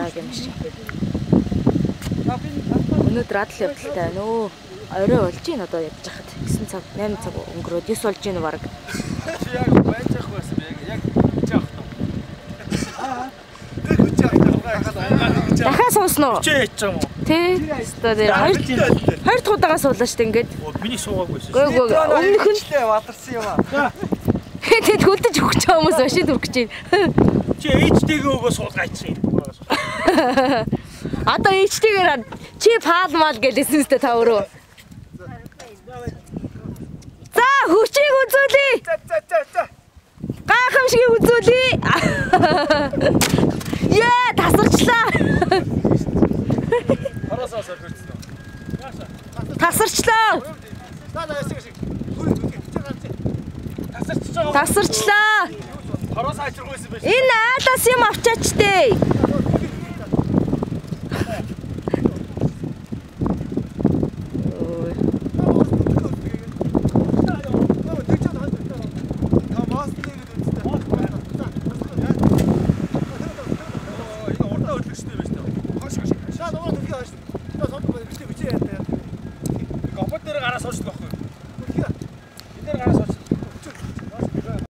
байгааг юм шиг. Өнөөдөр адал явдалтай байна өө. Орой болж гин одоо ядж хахад 9 цаг 8 цаг өнгөрөөд 9 болж гин баг. Яг байж ах байсан яг хийж авах тоо. Тэг хийж авах. Дахиад суусан уу? Чи хийж байгаа юм уу? Тий. Одоо дээр 2 удаагаа суулаа штэ ингээд. Миний суугаагүй байсан. Гөө өмнөх нь бадарсан юм аа. Тэд хүлдэж өгч байгаа хүмүүс ашиг дүрхэж байна. Чи ээжтэйгээ өгөө суулгаачих юм. Одоо ээжтэйгээр чи паалмал гэлээсэн үстэй та өөрөө. За хүчийг үзүүлээ. За. Гайхамшиг үзүүлээ. Яа тасарчлаа. Харасаасаа хөрцөн үү? Тасарчлаа. Тасарчлаа. Харасаа ачиргүйсэн байж. Энэ айлаас юм авчаач дээ.